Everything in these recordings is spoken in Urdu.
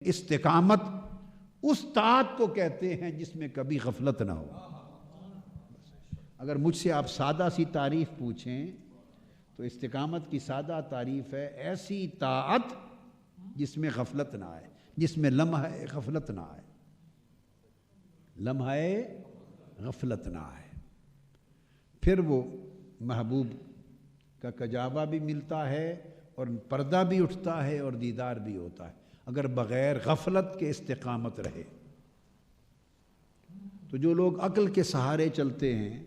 استقامت اس طاعت کو کہتے ہیں جس میں کبھی غفلت نہ ہو۔ اگر مجھ سے آپ سادہ سی تعریف پوچھیں تو استقامت کی سادہ تعریف ہے ایسی طاعت جس میں غفلت نہ آئے، جس میں لمحہ غفلت نہ آئے، لمحہ غفلت نہ آئے۔ پھر وہ محبوب کا کجاوہ بھی ملتا ہے اور پردہ بھی اٹھتا ہے اور دیدار بھی ہوتا ہے۔ اگر بغیر غفلت کے استقامت رہے تو جو لوگ عقل کے سہارے چلتے ہیں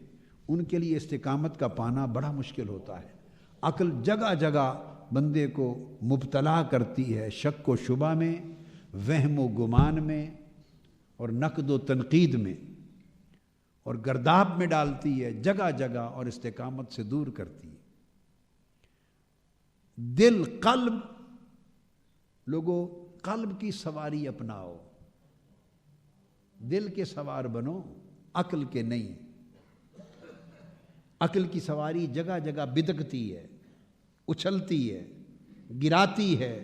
ان کے لیے استقامت کا پانا بڑا مشکل ہوتا ہے۔ عقل جگہ جگہ بندے کو مبتلا کرتی ہے، شک و شبہ میں، وہم و گمان میں اور نقد و تنقید میں، اور گرداب میں ڈالتی ہے جگہ جگہ اور استقامت سے دور کرتی ہے۔ دل، قلب، لوگوں قلب کی سواری اپناؤ، دل کے سوار بنو، عقل کے نہیں۔ عقل کی سواری جگہ جگہ بدکتی ہے، اچھلتی ہے، گراتی ہے،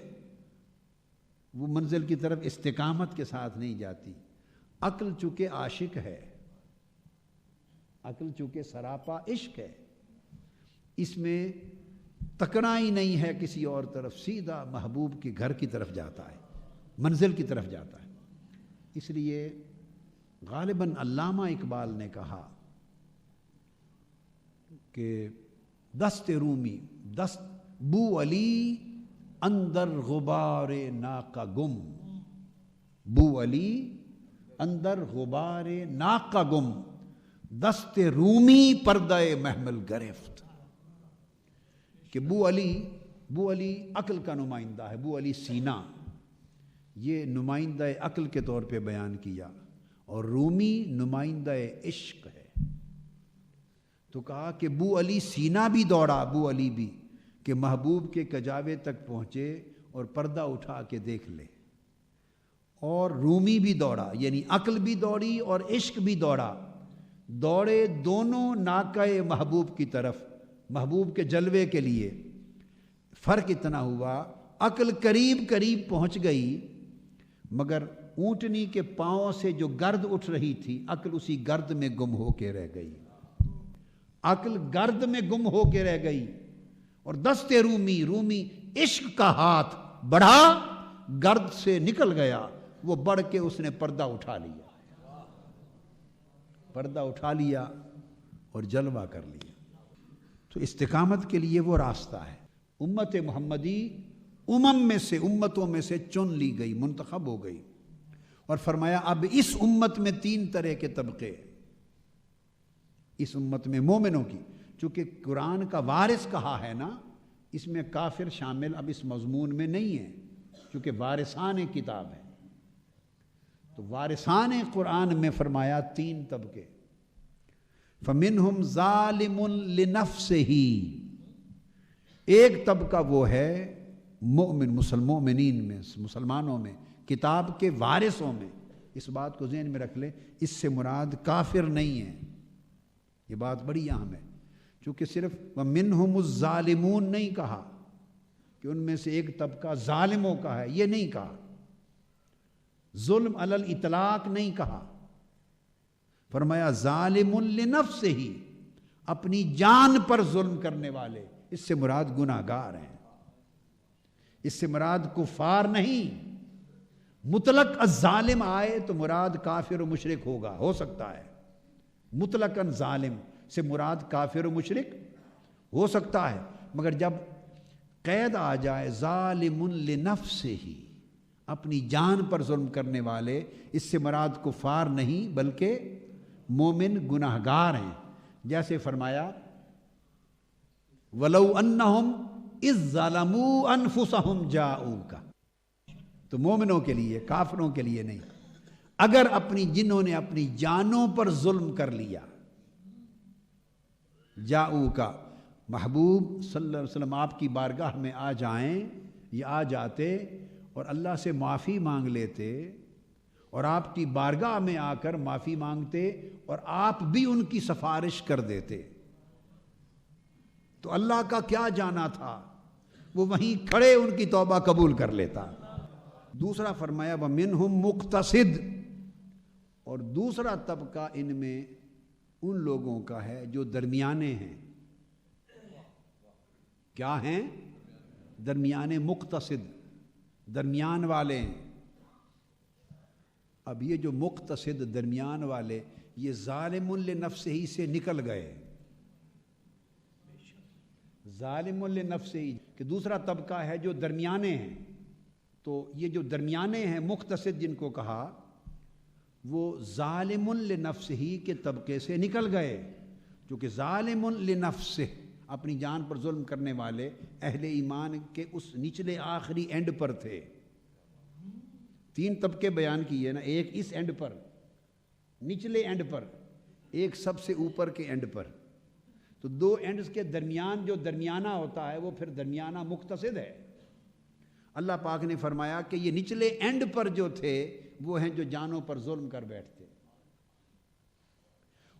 وہ منزل کی طرف استقامت کے ساتھ نہیں جاتی۔ عقل چونکہ عاشق ہے، عقل چونکہ سراپا عشق ہے، اس میں تکنا ہی نہیں ہے کسی اور طرف، سیدھا محبوب کے گھر کی طرف جاتا ہے، منزل کی طرف جاتا ہے۔ اس لیے غالباً علامہ اقبال نے کہا کہ دست رومی، دست بو علی اندر غبار ناقہ گم، بو علی اندر غبار ناقہ گم، دست رومی پردہ محمل گرفت۔ کہ بو علی عقل کا نمائندہ ہے، بو علی سینا، یہ نمائندہ عقل کے طور پہ بیان کیا، اور رومی نمائندہ عشق ہے۔ تو کہا کہ بو علی سینا بھی دوڑا، بو علی بھی، کہ محبوب کے کجاوے تک پہنچے اور پردہ اٹھا کے دیکھ لے، اور رومی بھی دوڑا، یعنی عقل بھی دوڑی اور عشق بھی دوڑا، دوڑے دونوں ناقہ محبوب کی طرف، محبوب کے جلوے کے لیے۔ فرق اتنا ہوا عقل قریب قریب پہنچ گئی، مگر اونٹنی کے پاؤں سے جو گرد اٹھ رہی تھی، عقل اسی گرد میں گم ہو کے رہ گئی، عقل گرد میں گم ہو کے رہ گئی، اور دست رومی عشق کا ہاتھ بڑھا، گرد سے نکل گیا، وہ بڑھ کے اس نے پردہ اٹھا لیا، پردہ اٹھا لیا اور جلوہ کر لیا۔ تو استقامت کے لیے وہ راستہ ہے۔ امت محمدی میں سے، امتوں میں سے چن لی گئی، منتخب ہو گئی، اور فرمایا اب اس امت میں 3 طرح کے طبقے، اس امت میں مومنوں کی، چونکہ قرآن کا وارث کہا ہے نا، اس میں کافر شامل اب اس مضمون میں نہیں ہے، چونکہ وارثان کتاب ہے۔ تو وارثان قرآن میں فرمایا 3 طبقے، فَمِنْهُمْ ظَالِمٌ لِنَفْسِهِ، ایک طبقہ وہ ہے مومن، مومنین میں، مسلمانوں میں، کتاب کے وارثوں میں۔ اس بات کو ذہن میں رکھ لیں، اس سے مراد کافر نہیں ہے، یہ بات بڑی اہم ہے، چونکہ صرف وَمِنْهُمُ الظَّالِمُونَ نہیں کہا کہ ان میں سے ایک طبقہ ظالموں کا ہے، یہ نہیں کہا، ظلم علی الاطلاق نہیں کہا، فرمایا ظالم لنفسہ، اپنی جان پر ظلم کرنے والے، اس سے مراد گناہگار ہیں، اس سے مراد کفار نہیں۔ مطلق الظالم آئے تو مراد کافر و مشرک ہوگا، ہو سکتا ہے، مطلقاً ظالم سے مراد کافر و مشرک ہو سکتا ہے، مگر جب قید آ جائے ظالم لنفسہ، اپنی جان پر ظلم کرنے والے، اس سے مراد کفار نہیں بلکہ مومن گناہگار ہیں۔ جیسے فرمایا وَلَوْ أَنَّهُمْ إِذْ ظَلَمُوا أَنفُسَهُمْ جَاءُوكَ، تو مومنوں کے لیے، کافروں کے لیے نہیں، اگر جنہوں نے اپنی جانوں پر ظلم کر لیا، جاؤکا، محبوب صلی اللہ علیہ وسلم آپ کی بارگاہ میں آ جائیں یا آ جاتے اور اللہ سے معافی مانگ لیتے، اور آپ کی بارگاہ میں آ کر معافی مانگتے اور آپ بھی ان کی سفارش کر دیتے، تو اللہ کا کیا جانا تھا، وہ وہیں کھڑے ان کی توبہ قبول کر لیتا۔ دوسرا فرمایا وَمِنْهُمْ مُقْتَصِد، اور دوسرا طبقہ ان میں ان لوگوں کا ہے جو درمیانے ہیں. کیا ہیں؟ درمیانے، مقتصد، درمیان والے ہیں. اب یہ جو مقتصد درمیان والے، یہ ظالم لنفسہ ہی سے نکل گئے. ظالم لنفسہ ہی کہ دوسرا طبقہ ہے جو درمیانے ہیں. تو یہ جو درمیانے ہیں مقتصد جن کو کہا، وہ ظالم لنفسہ ہی کے طبقے سے نکل گئے. چونکہ ظالم لنفسہ، اپنی جان پر ظلم کرنے والے اہل ایمان کے اس نچلے آخری اینڈ پر تھے. 3 طبقے بیان کیے نا، ایک اس اینڈ پر، نچلے اینڈ پر، ایک سب سے اوپر کے اینڈ پر. تو 2 اینڈز کے درمیان جو درمیانہ ہوتا ہے وہ پھر درمیانہ مقتصد ہے. اللہ پاک نے فرمایا کہ یہ نچلے اینڈ پر جو تھے وہ ہیں جو جانوں پر ظلم کر بیٹھتے.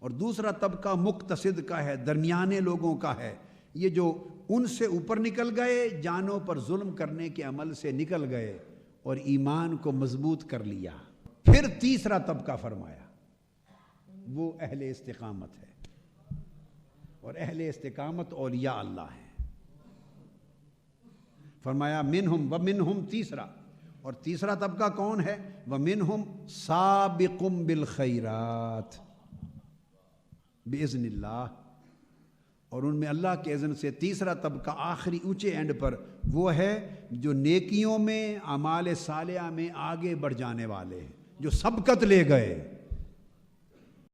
اور دوسرا طبقہ مقتصد کا ہے، درمیانے لوگوں کا ہے، یہ جو ان سے اوپر نکل گئے، جانوں پر ظلم کرنے کے عمل سے نکل گئے اور ایمان کو مضبوط کر لیا. پھر تیسرا طبقہ فرمایا وہ اہل استقامت ہے، اور اہل استقامت اولیاء اللہ ہیں. فرمایا منہم ومنہم، تیسرا، اور تیسرا طبقہ کون ہے؟ ومنہم سابق بالخیرات باذن اللہ، اور ان میں اللہ کے اذن سے تیسرا طبقہ آخری اونچے اینڈ پر وہ ہے جو نیکیوں میں، اعمال صالحہ میں آگے بڑھ جانے والے ہیں، جو سبقت لے گئے.